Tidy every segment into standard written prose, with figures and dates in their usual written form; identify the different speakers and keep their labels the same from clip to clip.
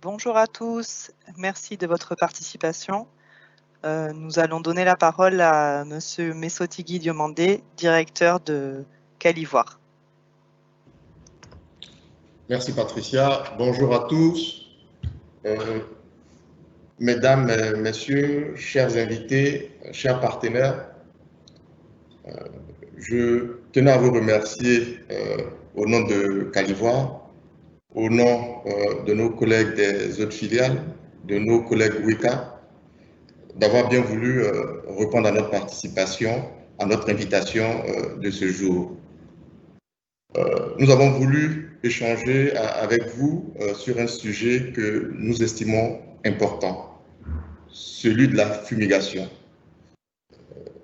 Speaker 1: Bonjour à tous, merci de votre participation. Nous allons donner la parole à Monsieur Messotigui Diomandé, directeur de Calivoire.
Speaker 2: Merci Patricia. Bonjour à tous. Mesdames, Messieurs, chers invités, chers partenaires, je tenais à vous remercier au nom de Calivoire, au nom de nos collègues des autres filiales, de nos collègues WICA, d'avoir bien voulu répondre à notre participation, à notre invitation de ce jour. Nous avons voulu échanger avec vous sur un sujet que nous estimons important, celui de la fumigation.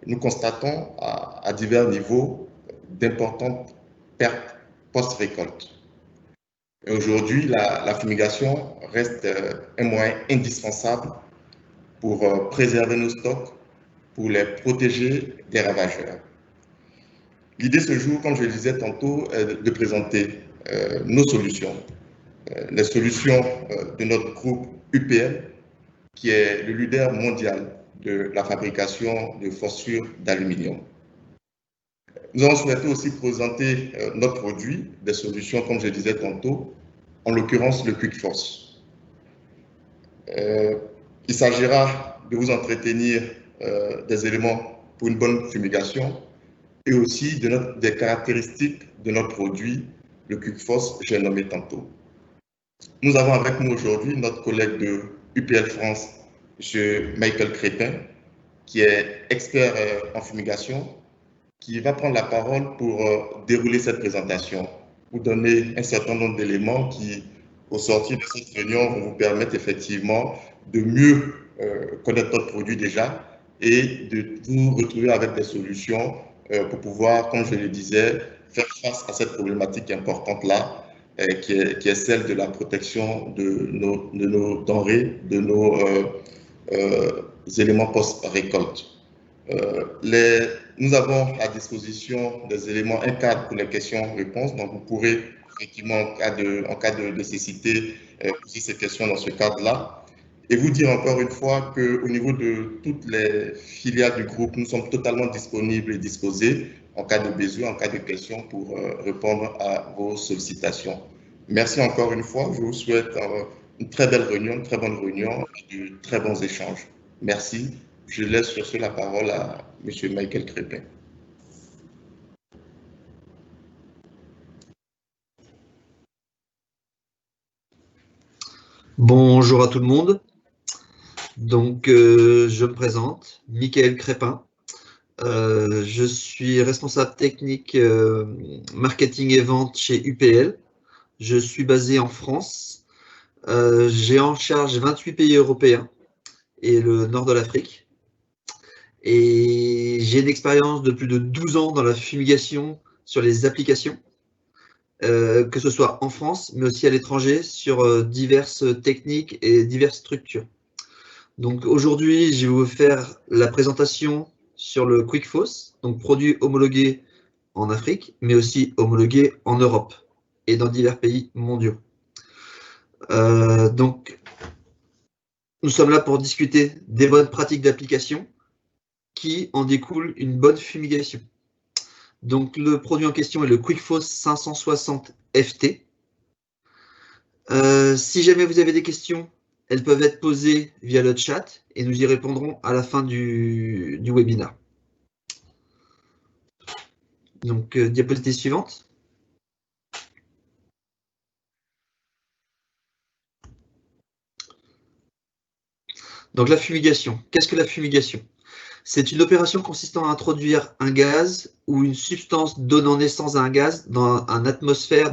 Speaker 2: Nous constatons à divers niveaux d'importantes pertes post-récolte. Aujourd'hui, la fumigation reste un moyen indispensable pour préserver nos stocks, pour les protéger des ravageurs. L'idée ce jour, comme je le disais tantôt, est de présenter nos solutions, les solutions de notre groupe UPL, qui est le leader mondial de la fabrication de phosphure d'aluminium. Nous avons souhaité aussi présenter notre produit, des solutions, comme je le disais tantôt, en l'occurrence le QuickForce. Il s'agira de vous entretenir des éléments pour une bonne fumigation et aussi des caractéristiques de notre produit, le QuickForce, j'ai nommé tantôt. Nous avons avec nous aujourd'hui notre collègue de UPL France, M. Michael Crépin, qui est expert en fumigation, qui va prendre la parole pour dérouler cette présentation, vous donner un certain nombre d'éléments qui, au sortir de cette réunion, vont vous permettre effectivement de mieux connaître notre produit déjà et de vous retrouver avec des solutions pour pouvoir, comme je le disais, faire face à cette problématique importante-là, qui est celle de la protection de nos denrées, de nos éléments post-récolte. Nous avons à disposition des éléments, un cadre pour les questions-réponses, donc vous pourrez effectivement, en cas de nécessité, poser ces questions dans ce cadre-là. Et vous dire encore une fois qu'au niveau de toutes les filiales du groupe, nous sommes totalement disponibles et disposés en cas de besoin, en cas de questions, pour répondre à vos sollicitations. Merci encore une fois. Je vous souhaite une très belle réunion, une très bonne réunion et de très bons échanges. Merci. Je laisse sur ce la parole à M. Michael Crépin.
Speaker 3: Bonjour à tout le monde. Donc, je me présente, Michael Crépin. Je suis responsable technique marketing et vente chez UPL. Je suis basé en France. J'ai en charge 28 pays européens et le nord de l'Afrique. Et j'ai une expérience de plus de 12 ans dans la fumigation sur les applications, que ce soit en France, mais aussi à l'étranger, sur diverses techniques et diverses structures. Donc aujourd'hui, je vais vous faire la présentation sur le QuickForce, donc produit homologué en Afrique, mais aussi homologué en Europe et dans divers pays mondiaux. Donc, nous sommes là pour discuter des bonnes pratiques d'application qui en découlent une bonne fumigation. Donc, le produit en question est le QuickFos 560 FT. Si jamais vous avez des questions, elles peuvent être posées via le chat et nous y répondrons à la fin du webinaire. Donc, diapositive suivante. Donc, la fumigation. Qu'est-ce que la fumigation? C'est une opération consistant à introduire un gaz ou une substance donnant naissance à un gaz dans l'atmosphère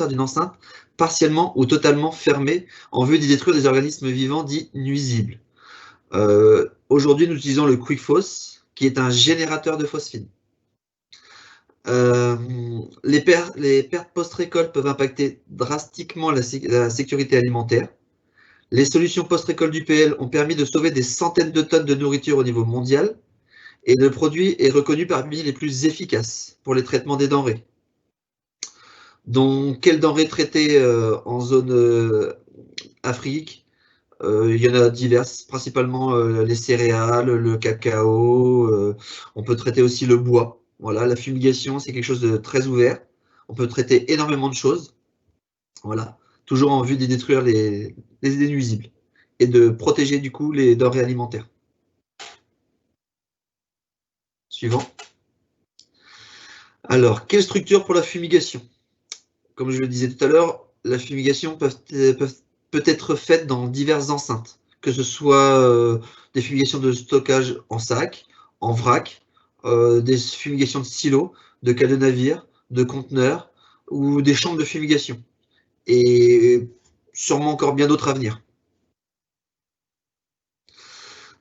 Speaker 3: d'une enceinte, partiellement ou totalement fermée, en vue d'y détruire des organismes vivants dits nuisibles. Aujourd'hui, nous utilisons le QuickFos, qui est un générateur de phosphine. Les pertes post-récolte peuvent impacter drastiquement la sécurité alimentaire. Les solutions post-récolte d'UPL ont permis de sauver des centaines de tonnes de nourriture au niveau mondial et le produit est reconnu parmi les plus efficaces pour les traitements des denrées. Donc, quelles denrées traitées en zone Afrique? Il y en a diverses, principalement les céréales, le cacao. On peut traiter aussi le bois. Voilà, la fumigation, c'est quelque chose de très ouvert. On peut traiter énormément de choses. Voilà, toujours en vue de détruire les nuisibles et de protéger du coup les denrées alimentaires. Suivant. Alors, quelle structure pour la fumigation? Comme je le disais tout à l'heure, la fumigation peut être faite dans diverses enceintes, que ce soit des fumigations de stockage en sac, en vrac, des fumigations de silos, de cales de navire, de conteneurs ou des chambres de fumigation. Et sûrement encore bien d'autres à venir.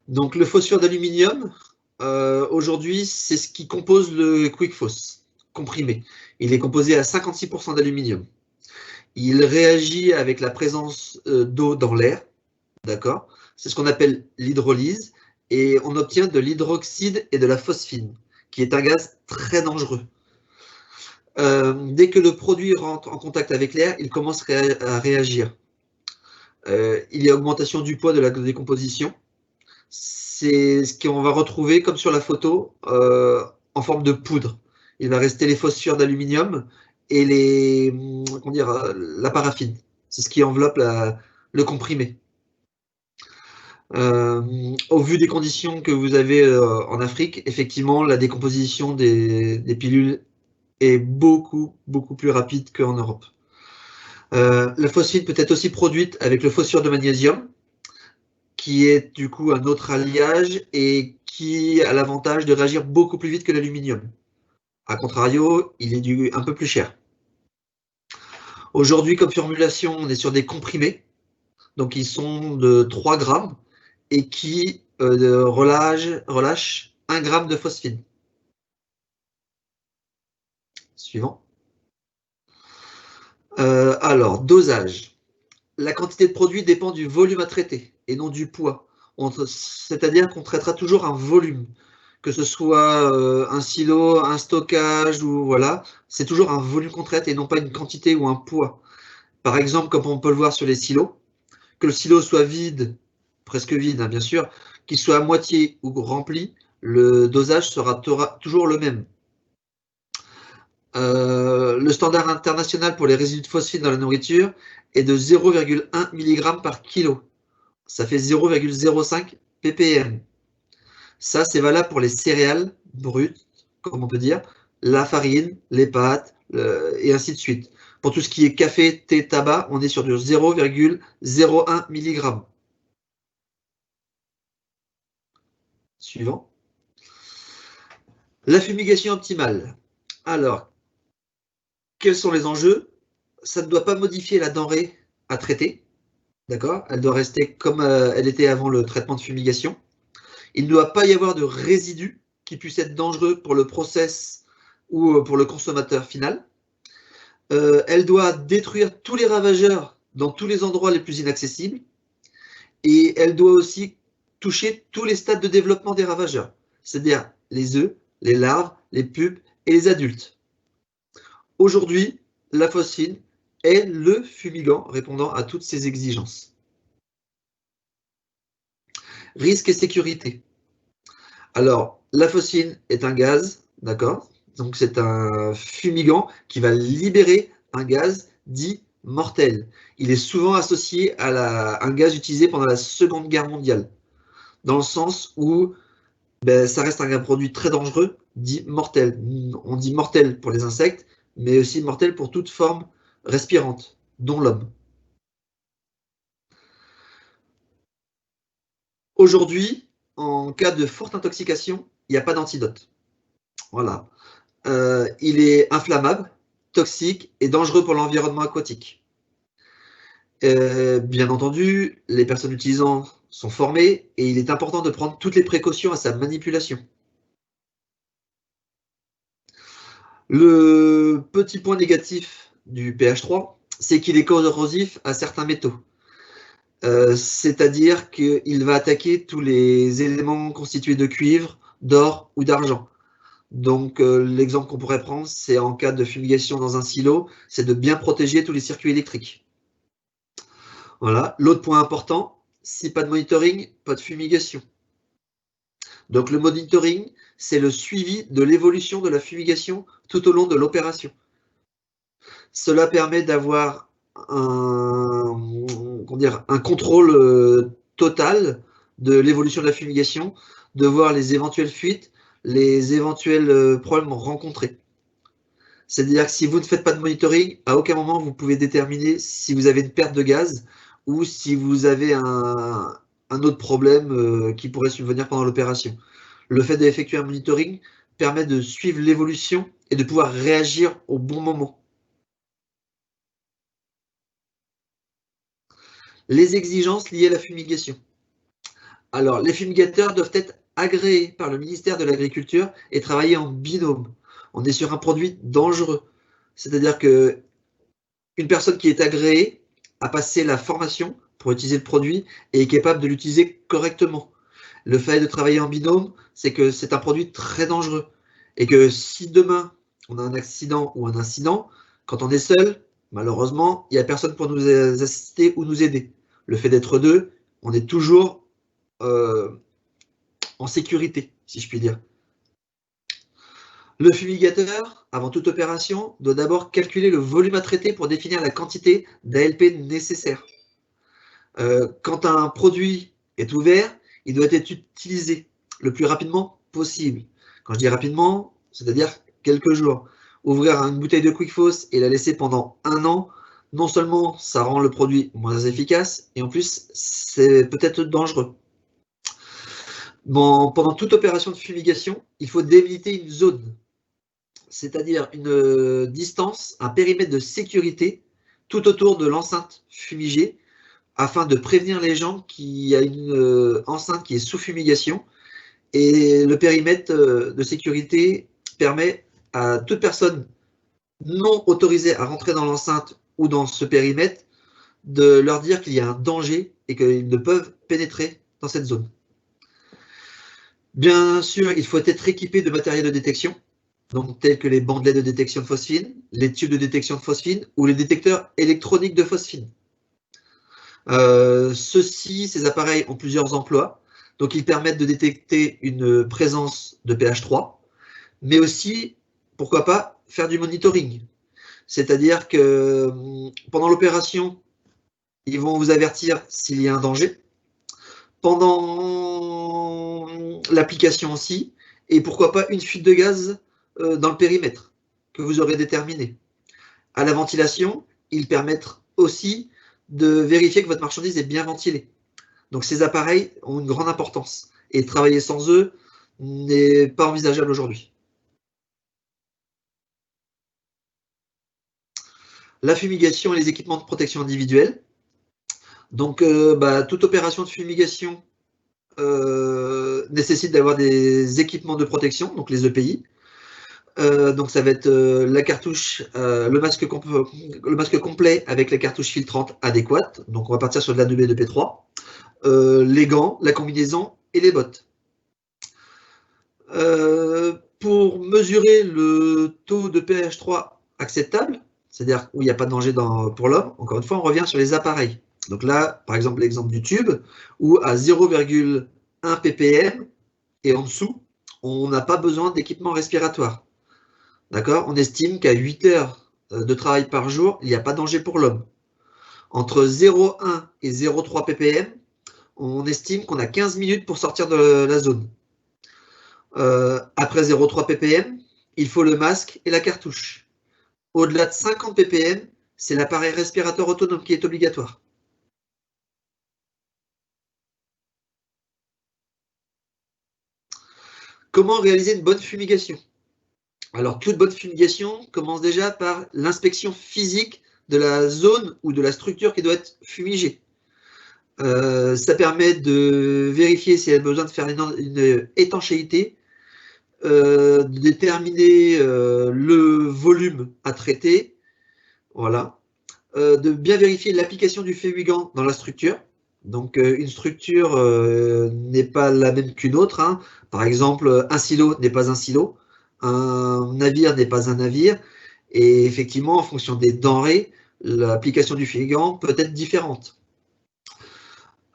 Speaker 3: Donc le phosphure d'aluminium, aujourd'hui, c'est ce qui compose le QuickFos comprimé. Il est composé à 56% d'aluminium. Il réagit avec la présence d'eau dans l'air, d'accord? C'est ce qu'on appelle l'hydrolyse, et on obtient de l'hydroxyde et de la phosphine, qui est un gaz très dangereux. Dès que le produit rentre en contact avec l'air, il commence à réagir. Il y a augmentation du poids de la décomposition. C'est ce qu'on va retrouver, comme sur la photo, en forme de poudre. Il va rester les phosphures d'aluminium et la paraffine. C'est ce qui enveloppe le comprimé. Au vu des conditions que vous avez en Afrique, effectivement, la décomposition des pilules est beaucoup plus rapide qu'en Europe. La phosphine peut être aussi produite avec le phosphore de magnésium, qui est du coup un autre alliage et qui a l'avantage de réagir beaucoup plus vite que l'aluminium. A contrario, il est un peu plus cher. Aujourd'hui, comme formulation, on est sur des comprimés, donc ils sont de 3 grammes et qui relâchent 1 gramme de phosphine. Suivant. Alors, dosage. La quantité de produit dépend du volume à traiter et non du poids. C'est-à-dire qu'on traitera toujours un volume, que ce soit un silo, un stockage, ou voilà, c'est toujours un volume qu'on traite et non pas une quantité ou un poids. Par exemple, comme on peut le voir sur les silos, que le silo soit vide, presque vide, hein, bien sûr, qu'il soit à moitié ou rempli, le dosage sera toujours le même. Le standard international pour les résidus de phosphine dans la nourriture est de 0,1 mg par kilo. Ça fait 0,05 ppm. Ça, c'est valable pour les céréales brutes, comme on peut dire, la farine, les pâtes, et ainsi de suite. Pour tout ce qui est café, thé, tabac, on est sur du 0,01 mg. Suivant. La fumigation optimale. Alors, quels sont les enjeux? Ça ne doit pas modifier la denrée à traiter. D'accord? Elle doit rester comme elle était avant le traitement de fumigation. Il ne doit pas y avoir de résidus qui puissent être dangereux pour le process ou pour le consommateur final. Elle doit détruire tous les ravageurs dans tous les endroits les plus inaccessibles. Et elle doit aussi toucher tous les stades de développement des ravageurs, c'est-à-dire les œufs, les larves, les pupes et les adultes. Aujourd'hui, la phosphine est le fumigant répondant à toutes ces exigences. Risque et sécurité. Alors, la phosphine est un gaz, d'accord? Donc, c'est un fumigant qui va libérer un gaz dit mortel. Il est souvent associé à un gaz utilisé pendant la Seconde Guerre mondiale, dans le sens où ça reste un produit très dangereux, dit mortel. On dit mortel pour les insectes, mais aussi mortel pour toute forme respirante, dont l'homme. Aujourd'hui, en cas de forte intoxication, il n'y a pas d'antidote. Voilà. Il est inflammable, toxique et dangereux pour l'environnement aquatique. Bien entendu, les personnes utilisant sont formées et il est important de prendre toutes les précautions à sa manipulation. Le petit point négatif du pH 3, c'est qu'il est corrosif à certains métaux. C'est-à-dire qu'il va attaquer tous les éléments constitués de cuivre, d'or ou d'argent. Donc, l'exemple qu'on pourrait prendre, c'est en cas de fumigation dans un silo, c'est de bien protéger tous les circuits électriques. Voilà. L'autre point important, si pas de monitoring, pas de fumigation. Donc, le monitoring, c'est le suivi de l'évolution de la fumigation tout au long de l'opération. Cela permet d'avoir un contrôle total de l'évolution de la fumigation, de voir les éventuelles fuites, les éventuels problèmes rencontrés. C'est-à-dire que si vous ne faites pas de monitoring, à aucun moment vous pouvez déterminer si vous avez une perte de gaz ou si vous avez un autre problème qui pourrait subvenir pendant l'opération. Le fait d'effectuer un monitoring permet de suivre l'évolution et de pouvoir réagir au bon moment. Les exigences liées à la fumigation. Alors, les fumigateurs doivent être agréés par le ministère de l'Agriculture et travailler en binôme. On est sur un produit dangereux. C'est-à-dire qu'une personne qui est agréée a passé la formation pour utiliser le produit et est capable de l'utiliser correctement. Le fait de travailler en binôme, c'est que c'est un produit très dangereux. Et que si demain, on a un accident ou un incident, quand on est seul, malheureusement, il n'y a personne pour nous assister ou nous aider. Le fait d'être deux, on est toujours en sécurité, si je puis dire. Le fumigateur, avant toute opération, doit d'abord calculer le volume à traiter pour définir la quantité d'ALP nécessaire. Quand un produit est ouvert, il doit être utilisé le plus rapidement possible. Quand je dis rapidement, c'est-à-dire quelques jours. Ouvrir une bouteille de Quickfoss et la laisser pendant 1 an, non seulement ça rend le produit moins efficace, et en plus, c'est peut-être dangereux. Bon, pendant toute opération de fumigation, il faut délimiter une zone, c'est-à-dire une distance, un périmètre de sécurité tout autour de l'enceinte fumigée, afin de prévenir les gens qu'il y a une enceinte qui est sous fumigation. Et le périmètre de sécurité permet à toute personne non autorisée à rentrer dans l'enceinte ou dans ce périmètre de leur dire qu'il y a un danger et qu'ils ne peuvent pénétrer dans cette zone. Bien sûr, il faut être équipé de matériel de détection, donc tels que les bandelets de détection de phosphine, les tubes de détection de phosphine ou les détecteurs électroniques de phosphine. Ces appareils ont plusieurs emplois, donc ils permettent de détecter une présence de pH 3, mais aussi, pourquoi pas, faire du monitoring. C'est-à-dire que pendant l'opération, ils vont vous avertir s'il y a un danger, pendant l'application aussi, et pourquoi pas une fuite de gaz dans le périmètre que vous aurez déterminé. À la ventilation, ils permettent aussi de vérifier que votre marchandise est bien ventilée. Donc ces appareils ont une grande importance et travailler sans eux n'est pas envisageable aujourd'hui. La fumigation et les équipements de protection individuelle. Donc toute opération de fumigation nécessite d'avoir des équipements de protection, donc les EPI. Donc ça va être la cartouche, le masque complet avec la cartouche filtrante adéquate. Donc on va partir sur de l'A2B de P3. Les gants, la combinaison et les bottes. Pour mesurer le taux de pH 3 acceptable, c'est-à-dire où il n'y a pas de danger pour l'homme. Encore une fois, on revient sur les appareils. Donc là, par exemple, l'exemple du tube, où à 0,1 ppm et en dessous, on n'a pas besoin d'équipement respiratoire. D'accord? On estime qu'à 8 heures de travail par jour, il n'y a pas de danger pour l'homme. Entre 0,1 et 0,3 ppm, on estime qu'on a 15 minutes pour sortir de la zone. Après 0,3 ppm, il faut le masque et la cartouche. Au-delà de 50 ppm, c'est l'appareil respirateur autonome qui est obligatoire. Comment réaliser une bonne fumigation? Alors, toute bonne fumigation commence déjà par l'inspection physique de la zone ou de la structure qui doit être fumigée. Ça permet de vérifier s'il y a besoin de faire une étanchéité, de déterminer le volume à traiter, voilà, de bien vérifier l'application du fumigant dans la structure. Donc, une structure n'est pas la même qu'une autre, hein. Par exemple, un silo n'est pas un silo, un navire n'est pas un navire, et effectivement, en fonction des denrées, l'application du fumigant peut être différente.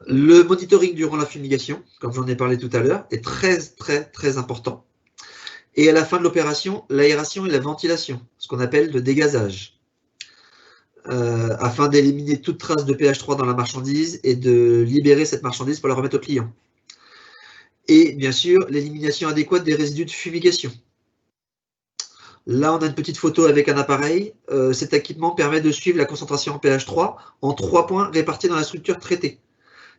Speaker 3: Le monitoring durant la fumigation, comme j'en ai parlé tout à l'heure, est très important. Et à la fin de l'opération, l'aération et la ventilation, ce qu'on appelle le dégazage. Afin d'éliminer toute trace de pH3 dans la marchandise et de libérer cette marchandise pour la remettre au client. Et bien sûr, l'élimination adéquate des résidus de fumigation. Là, on a une petite photo avec un appareil. Cet équipement permet de suivre la concentration en pH3 en 3 points répartis dans la structure traitée.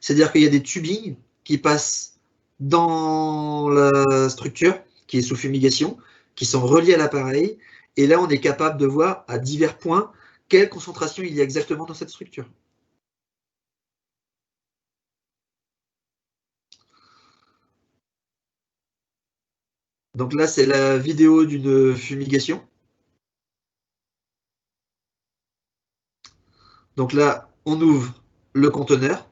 Speaker 3: C'est-à-dire qu'il y a des tubings qui passent dans la structure qui est sous fumigation, qui sont reliés à l'appareil. Et là, on est capable de voir à divers points quelle concentration il y a exactement dans cette structure. Donc là, c'est la vidéo d'une fumigation. Donc là, on ouvre le conteneur.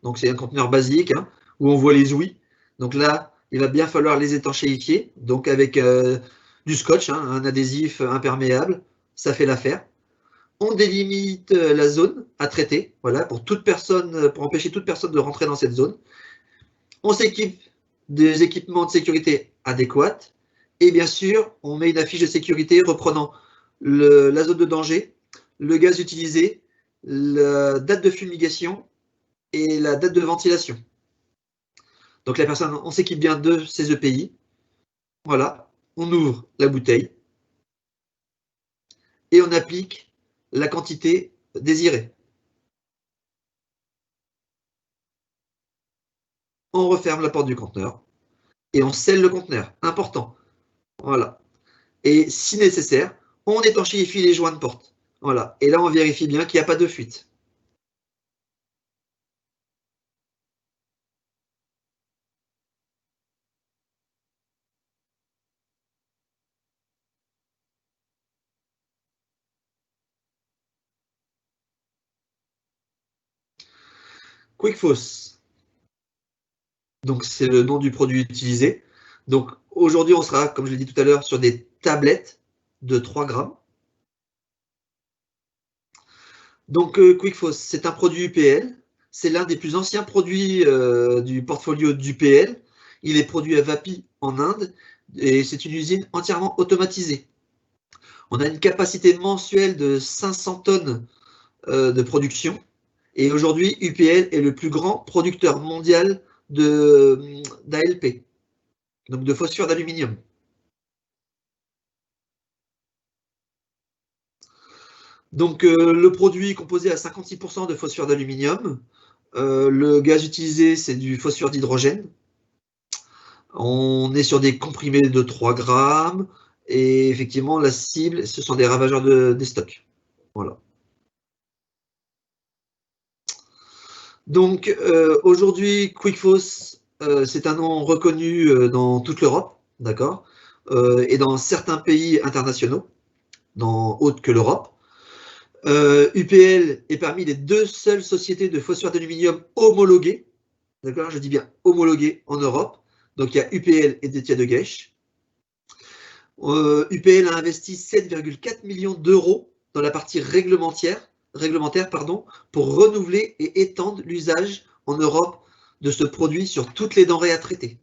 Speaker 3: Donc c'est un conteneur basique, hein, où on voit les ouïes. Donc là, il va bien falloir les étanchéifier. Donc avec du scotch, hein, un adhésif imperméable, ça fait l'affaire. On délimite la zone à traiter, voilà, pour empêcher toute personne de rentrer dans cette zone. On s'équipe des équipements de sécurité adéquats. Et bien sûr, on met une affiche de sécurité reprenant la zone de danger, le gaz utilisé, la date de fumigation et la date de ventilation. Donc la personne, on s'équipe bien de ces EPI. Voilà, on ouvre la bouteille et on applique la quantité désirée. On referme la porte du conteneur et on scelle le conteneur. Important. Voilà. Et si nécessaire, on étanchéifie les joints de porte. Voilà. Et là, on vérifie bien qu'il n'y a pas de fuite. QuickFoss. Donc, c'est le nom du produit utilisé. Donc, aujourd'hui, on sera, comme je l'ai dit tout à l'heure, sur des tablettes de 3 grammes. Donc, QuickFoss, c'est un produit UPL. C'est l'un des plus anciens produits du portfolio d'UPL. Il est produit à Vapi en Inde et c'est une usine entièrement automatisée. On a une capacité mensuelle de 500 tonnes de production. Et aujourd'hui, UPL est le plus grand producteur mondial d'ALP, donc de phosphore d'aluminium. Donc le produit est composé à 56% de phosphore d'aluminium. Le gaz utilisé, c'est du phosphore d'hydrogène. On est sur des comprimés de 3 grammes. Et effectivement, la cible, ce sont des ravageurs des stocks. Voilà. Donc aujourd'hui, QuickFoss, c'est un nom reconnu dans toute l'Europe, d'accord, et dans certains pays internationaux, autres que l'Europe. UPL est parmi les 2 seules sociétés de phosphore d'aluminium homologuées, d'accord, je dis bien homologuées en Europe, Donc il y a UPL et Détia de Guesch. UPL a investi 7,4 millions d'euros dans la partie réglementaire pour renouveler et étendre l'usage en Europe de ce produit sur toutes les denrées à traiter.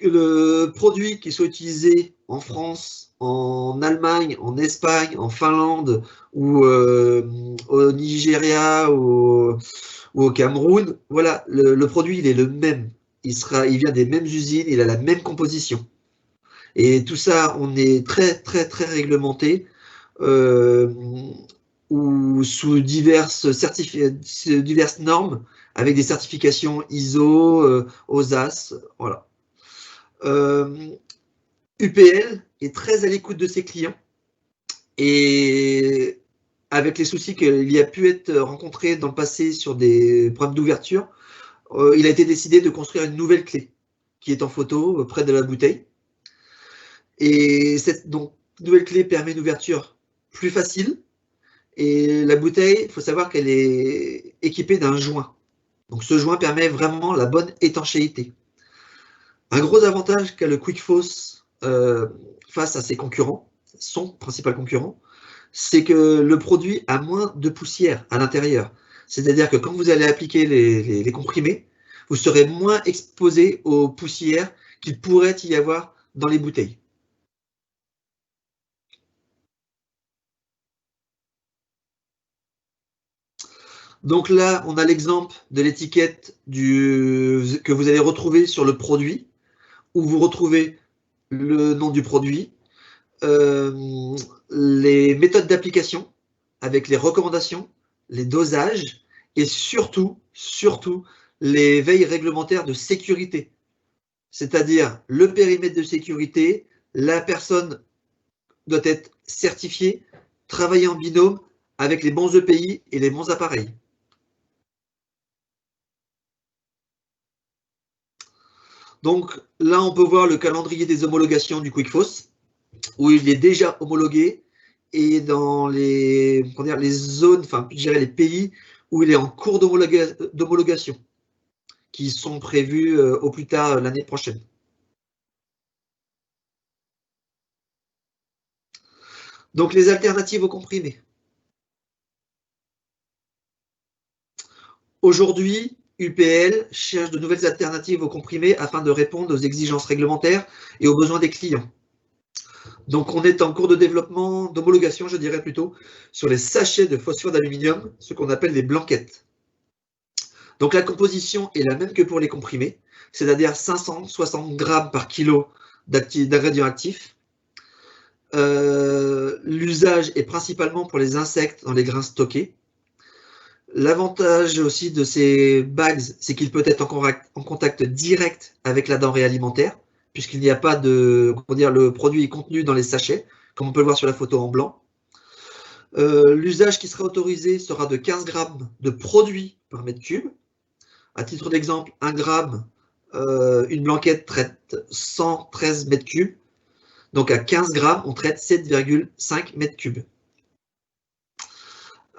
Speaker 3: Le produit qui soit utilisé en France, en Allemagne, en Espagne, en Finlande ou au Nigeria ou au Cameroun, voilà, le produit il est le même. Il vient des mêmes usines, il a la même composition. Et tout ça, on est très réglementé ou sous diverses normes avec des certifications ISO, OSAS, voilà. UPL est très à l'écoute de ses clients et avec les soucis qu'il y a pu être rencontrés dans le passé sur des problèmes d'ouverture, il a été décidé de construire une nouvelle clé qui est en photo près de la bouteille. Et cette nouvelle clé permet une ouverture plus facile. Et la bouteille, il faut savoir qu'elle est équipée d'un joint. Donc ce joint permet vraiment la bonne étanchéité. Un gros avantage qu'a le QuickFoss face à ses concurrents, son principal concurrent, c'est que le produit a moins de poussière à l'intérieur. C'est-à-dire que quand vous allez appliquer les comprimés, vous serez moins exposé aux poussières qu'il pourrait y avoir dans les bouteilles. Donc là, on a l'exemple de l'étiquette que vous allez retrouver sur le produit, où vous retrouvez le nom du produit, les méthodes d'application avec les recommandations, les dosages et surtout les veilles réglementaires de sécurité. C'est-à-dire le périmètre de sécurité, la personne doit être certifiée, travailler en binôme avec les bons EPI et les bons appareils. Donc là, on peut voir le calendrier des homologations du QuickFoss, où il est déjà homologué, et dans les zones, enfin, je dirais les pays où il est en cours d'homologation, qui sont prévus au plus tard l'année prochaine. Donc les alternatives aux comprimés. Aujourd'hui, UPL cherche de nouvelles alternatives aux comprimés afin de répondre aux exigences réglementaires et aux besoins des clients. Donc on est en cours de développement, d'homologation, je dirais plutôt, sur les sachets de phosphore d'aluminium, ce qu'on appelle les blanquettes. Donc la composition est la même que pour les comprimés, c'est-à-dire 560 grammes par kilo d'ingrédients actifs. L'usage est principalement pour les insectes dans les grains stockés. L'avantage aussi de ces bags, c'est qu'il peut être en contact direct avec la denrée alimentaire, puisqu'il n'y a pas de, le produit est contenu dans les sachets, comme on peut le voir sur la photo en blanc. L'usage qui sera autorisé sera de 15 grammes de produit par mètre cube. À titre d'exemple, 1 gramme, une blanquette traite 113 mètres cubes. Donc à 15 grammes, on traite 7,5 mètres cubes.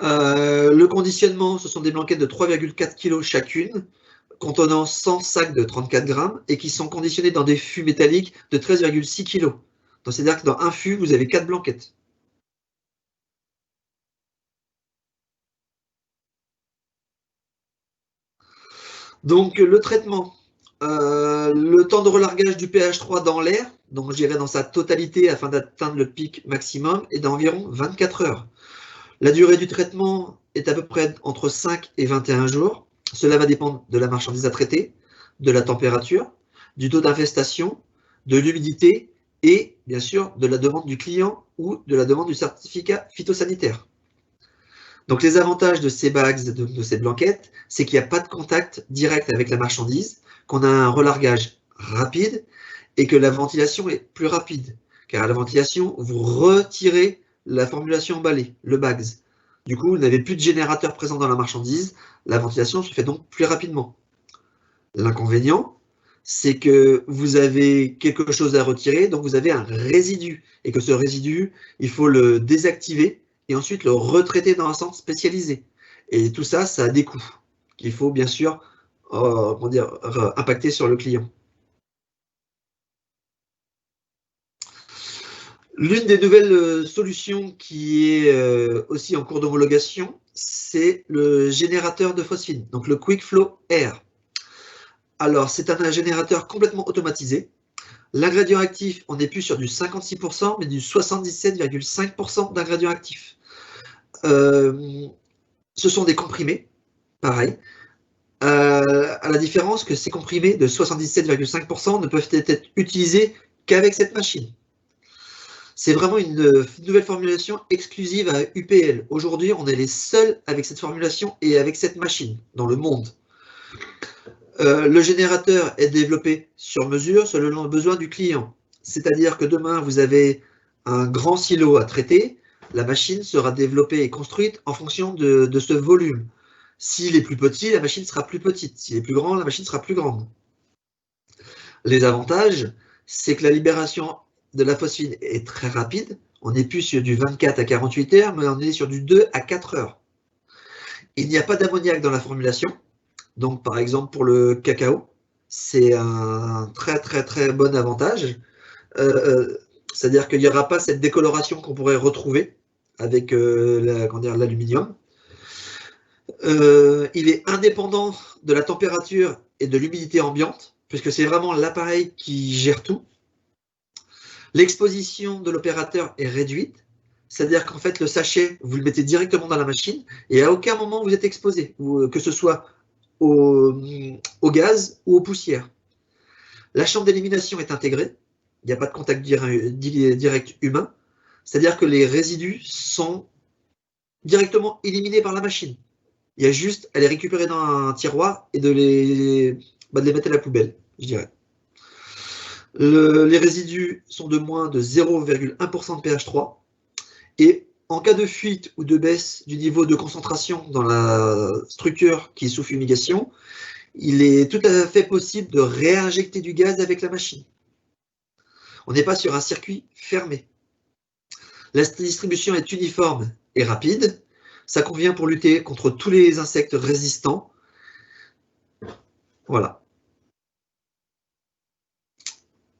Speaker 3: Le conditionnement, ce sont des blanquettes de 3,4 kg chacune, contenant 100 sacs de 34 grammes et qui sont conditionnés dans des fûts métalliques de 13,6 kg. Donc c'est-à-dire que dans un fût, vous avez 4 blanquettes. Donc le traitement, le temps de relargage du pH 3 dans l'air, donc je dirais dans sa totalité afin d'atteindre le pic maximum, est d'environ 24 heures. La durée du traitement est à peu près entre 5 et 21 jours. Cela va dépendre de la marchandise à traiter, de la température, du taux d'infestation, de l'humidité et bien sûr de la demande du client ou de la demande du certificat phytosanitaire. Donc les avantages de ces bags, de ces blanquettes, c'est qu'il n'y a pas de contact direct avec la marchandise, qu'on a un relargage rapide et que la ventilation est plus rapide. Car à la ventilation, vous retirez la formulation emballée, le bags. Du coup, vous n'avez plus de générateur présent dans la marchandise, la ventilation se fait donc plus rapidement. L'inconvénient, c'est que vous avez quelque chose à retirer, donc vous avez un résidu, et que ce résidu, il faut le désactiver et ensuite le retraiter dans un centre spécialisé. Et tout ça, ça a des coûts qu'il faut bien sûr impacter sur le client. L'une des nouvelles solutions qui est aussi en cours d'homologation, c'est le générateur de phosphine, donc le QuickFlow Air. Alors, c'est un générateur complètement automatisé. L'ingrédient actif, on n'est plus sur du 56%, mais du 77,5% d'ingrédient actif. Ce sont des comprimés, pareil, à la différence que ces comprimés de 77,5% ne peuvent être utilisés qu'avec cette machine. C'est vraiment une nouvelle formulation exclusive à UPL. Aujourd'hui, on est les seuls avec cette formulation et avec cette machine dans le monde. Le générateur est développé sur mesure selon le besoin du client. C'est-à-dire que demain, vous avez un grand silo à traiter, la machine sera développée et construite en fonction de ce volume. S'il est plus petit, la machine sera plus petite. S'il est plus grand, la machine sera plus grande. Les avantages, c'est que la libération de la phosphine est très rapide. On n'est plus sur du 24 à 48 heures, mais on est sur du 2 à 4 heures. Il n'y a pas d'ammoniac dans la formulation. Donc, par exemple, pour le cacao, c'est un très bon avantage. C'est-à-dire qu'il n'y aura pas cette décoloration qu'on pourrait retrouver avec l'aluminium. Il est indépendant de la température et de l'humidité ambiante, puisque c'est vraiment l'appareil qui gère tout. L'exposition de l'opérateur est réduite, c'est-à-dire qu'en fait, le sachet, vous le mettez directement dans la machine et à aucun moment vous êtes exposé, que ce soit au gaz ou aux poussières. La chambre d'élimination est intégrée, il n'y a pas de contact direct humain, c'est-à-dire que les résidus sont directement éliminés par la machine. Il y a juste à les récupérer dans un tiroir et de les mettre à la poubelle, je dirais. Les résidus sont de moins de 0,1% de pH 3 et en cas de fuite ou de baisse du niveau de concentration dans la structure qui est sous fumigation, il est tout à fait possible de réinjecter du gaz avec la machine. On n'est pas sur un circuit fermé. La distribution est uniforme et rapide. Ça convient pour lutter contre tous les insectes résistants. Voilà.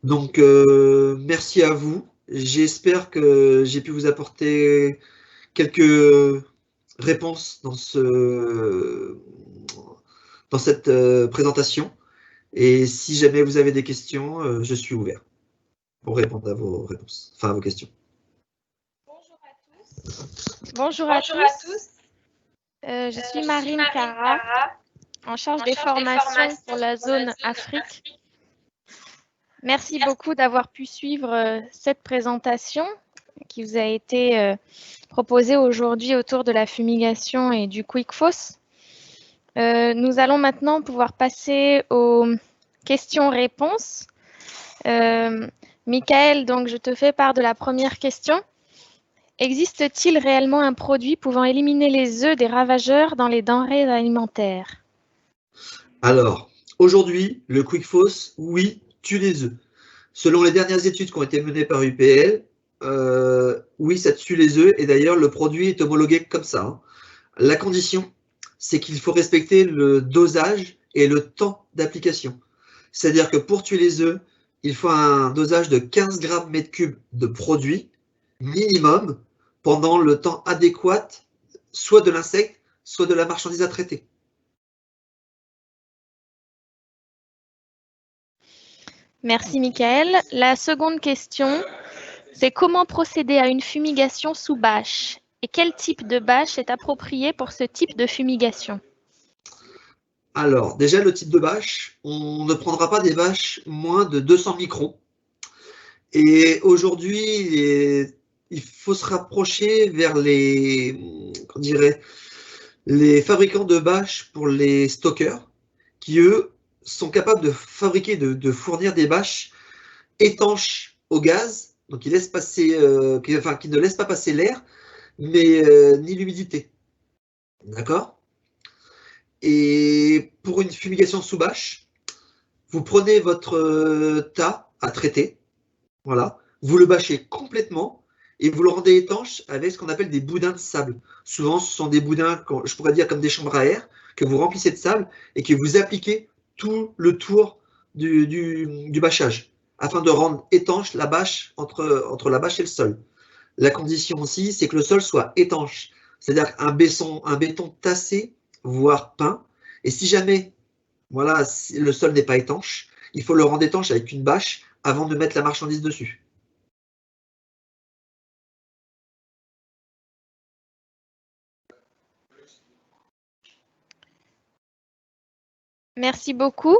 Speaker 3: Donc, merci à vous. J'espère que j'ai pu vous apporter quelques réponses dans cette présentation. Et si jamais vous avez des questions, je suis ouvert pour répondre à vos réponses, enfin à vos questions.
Speaker 4: Bonjour à tous. Je suis Marine Cara, en charge des formations pour la zone Afrique. Merci beaucoup d'avoir pu suivre cette présentation qui vous a été proposée aujourd'hui autour de la fumigation et du QuickFOS. Nous allons maintenant pouvoir passer aux questions-réponses. Michael, donc je te fais part de la première question. Existe-t-il réellement un produit pouvant éliminer les œufs des ravageurs dans les denrées alimentaires?
Speaker 3: Alors, aujourd'hui, le QuickFOS, oui, tue les œufs. Selon les dernières études qui ont été menées par UPL, oui, ça tue les œufs et d'ailleurs, le produit est homologué comme ça. Hein. La condition, c'est qu'il faut respecter le dosage et le temps d'application. C'est-à-dire que pour tuer les œufs, il faut un dosage de 15 grammes mètre cube de produit minimum pendant le temps adéquat, soit de l'insecte, soit de la marchandise à traiter.
Speaker 4: Merci Michael. La seconde question, c'est comment procéder à une fumigation sous bâche et quel type de bâche est approprié pour ce type de fumigation?
Speaker 3: Alors, déjà, le type de bâche, on ne prendra pas des bâches moins de 200 microns. Et aujourd'hui, il faut se rapprocher vers les fabricants de bâches pour les stockers, qui eux sont capables de fabriquer, de fournir des bâches étanches au gaz, donc qui ne laissent pas passer l'air, mais ni l'humidité. D'accord? Et pour une fumigation sous bâche, vous prenez votre tas à traiter, voilà, vous le bâchez complètement et vous le rendez étanche avec ce qu'on appelle des boudins de sable. Souvent, ce sont des boudins, je pourrais dire comme des chambres à air, que vous remplissez de sable et que vous appliquez tout le tour du bâchage, afin de rendre étanche la bâche entre la bâche et le sol. La condition aussi, c'est que le sol soit étanche, c'est-à-dire un béton tassé, voire peint. Et si jamais voilà, si le sol n'est pas étanche, il faut le rendre étanche avec une bâche avant de mettre la marchandise dessus.
Speaker 4: Merci beaucoup.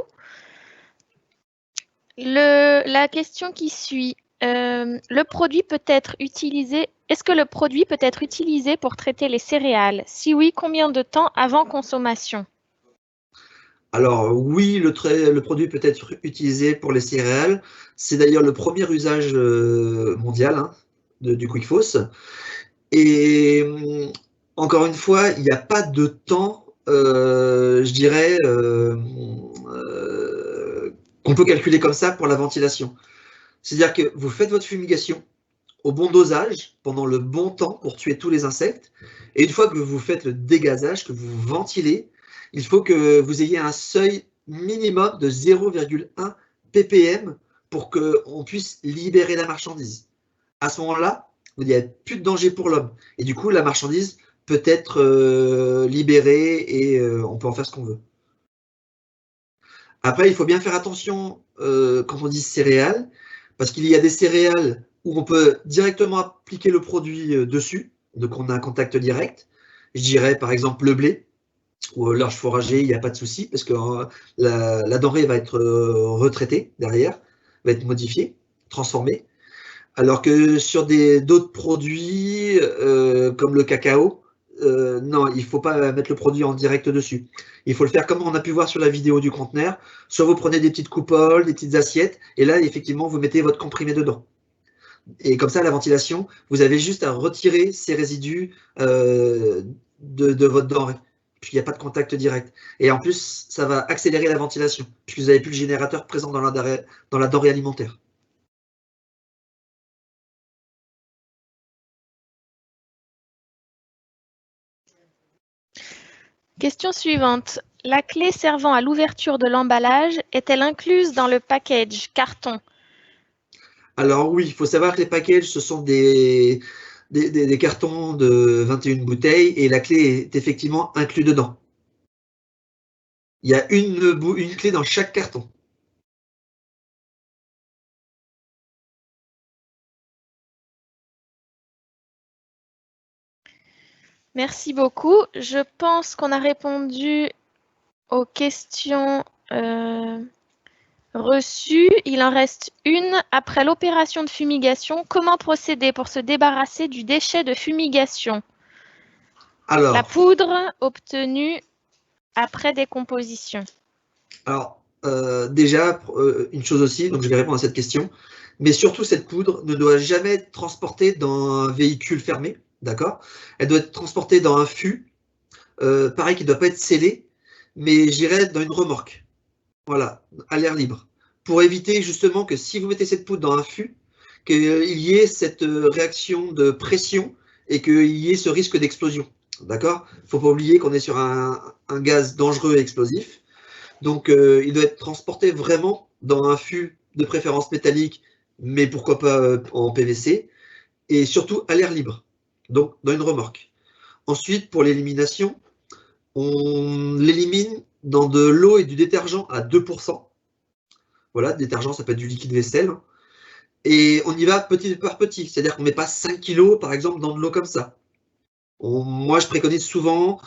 Speaker 4: La question qui suit, le produit peut être utilisé. Est-ce que le produit peut être utilisé pour traiter les céréales? Si oui, combien de temps avant consommation?
Speaker 3: Alors oui, le produit peut être utilisé pour les céréales. C'est d'ailleurs le premier usage mondial du Quickfoss. Et encore une fois, il n'y a pas de temps, je dirais, qu'on peut calculer comme ça pour la ventilation. C'est-à-dire que vous faites votre fumigation au bon dosage, pendant le bon temps pour tuer tous les insectes. Et une fois que vous faites le dégazage, que vous ventilez, il faut que vous ayez un seuil minimum de 0,1 ppm pour qu'on puisse libérer la marchandise. À ce moment-là, il n'y a plus de danger pour l'homme. Et du coup, la marchandise peut être libérée et on peut en faire ce qu'on veut. Après, il faut bien faire attention quand on dit céréales, parce qu'il y a des céréales où on peut directement appliquer le produit dessus, donc on a un contact direct. Je dirais par exemple le blé ou l'orge foragée, il n'y a pas de souci, parce que la denrée va être retraitée derrière, va être modifiée, transformée. Alors que sur d'autres produits, comme le cacao, non, il ne faut pas mettre le produit en direct dessus. Il faut le faire comme on a pu voir sur la vidéo du conteneur. Soit vous prenez des petites coupoles, des petites assiettes, et là, effectivement, vous mettez votre comprimé dedans. Et comme ça, la ventilation, vous avez juste à retirer ces résidus de votre denrée, puisqu'il n'y a pas de contact direct. Et en plus, ça va accélérer la ventilation, puisque vous n'avez plus le générateur présent dans la denrée alimentaire.
Speaker 4: Question suivante. La clé servant à l'ouverture de l'emballage est-elle incluse dans le package carton?
Speaker 3: Alors oui, il faut savoir que les packages, ce sont des cartons de 21 bouteilles et la clé est effectivement inclue dedans. Il y a une clé dans chaque carton.
Speaker 4: Merci beaucoup. Je pense qu'on a répondu aux questions reçues. Il en reste une. Après l'opération de fumigation, comment procéder pour se débarrasser du déchet de fumigation?
Speaker 3: Alors,
Speaker 4: la poudre obtenue après décomposition.
Speaker 3: Alors, déjà, une chose aussi, donc je vais répondre à cette question, mais surtout cette poudre ne doit jamais être transportée dans un véhicule fermé, d'accord? Elle doit être transportée dans un fût, pareil qui ne doit pas être scellé, mais j'irais dans une remorque, voilà, à l'air libre, pour éviter justement que si vous mettez cette poudre dans un fût, qu'il y ait cette réaction de pression et qu'il y ait ce risque d'explosion, d'accord? Il ne faut pas oublier qu'on est sur un gaz dangereux et explosif. Donc, il doit être transporté vraiment dans un fût de préférence métallique, mais pourquoi pas en PVC, et surtout à l'air libre, donc dans une remorque. Ensuite, pour l'élimination, on l'élimine dans de l'eau et du détergent à 2%. Voilà, détergent, ça peut être du liquide vaisselle. Et on y va petit par petit, c'est-à-dire qu'on ne met pas 5 kg, par exemple, dans de l'eau comme ça. Moi, je préconise souvent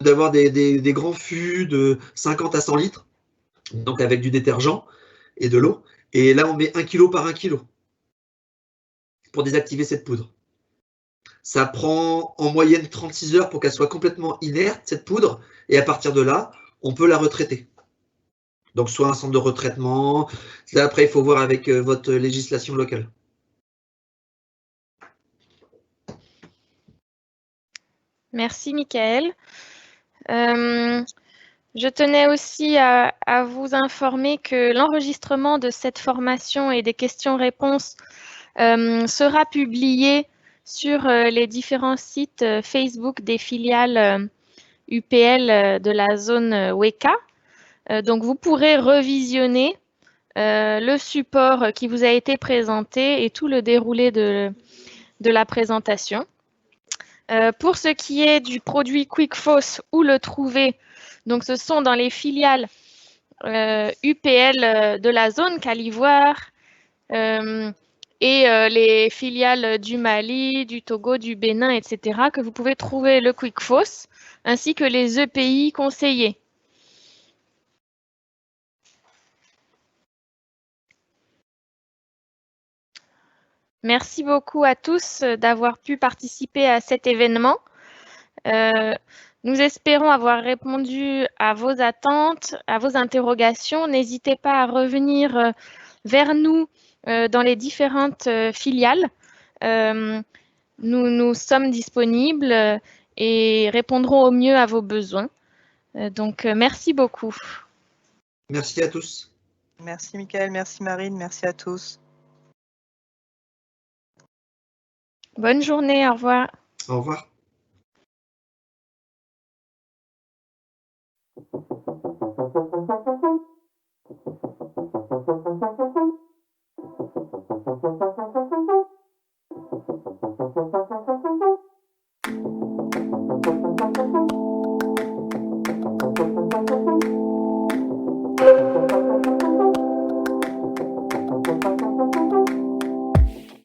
Speaker 3: d'avoir des grands fûts de 50 à 100 litres, donc avec du détergent et de l'eau. Et là, on met 1 kg par 1 kg pour désactiver cette poudre. Ça prend en moyenne 36 heures pour qu'elle soit complètement inerte, cette poudre, et à partir de là, on peut la retraiter. Donc, soit un centre de retraitement. Là, après, il faut voir avec votre législation locale.
Speaker 4: Merci, Michael. Je tenais aussi à vous informer que l'enregistrement de cette formation et des questions-réponses sera publié sur les différents sites Facebook des filiales UPL de la zone WECA. Donc, vous pourrez revisionner le support qui vous a été présenté et tout le déroulé de la présentation. Pour ce qui est du produit QuickFOS, où le trouver? Donc, ce sont dans les filiales UPL de la zone Calivoire et les filiales du Mali, du Togo, du Bénin, etc., que vous pouvez trouver le QuickFOS, ainsi que les EPI conseillés. Merci beaucoup à tous d'avoir pu participer à cet événement. Nous espérons avoir répondu à vos attentes, à vos interrogations. N'hésitez pas à revenir vers nous dans les différentes filiales. Nous sommes disponibles et répondrons au mieux à vos besoins. Donc, merci beaucoup.
Speaker 3: Merci à tous.
Speaker 1: Merci Mickaël, merci Marine, merci à tous.
Speaker 4: Bonne journée, au revoir.
Speaker 3: Au revoir.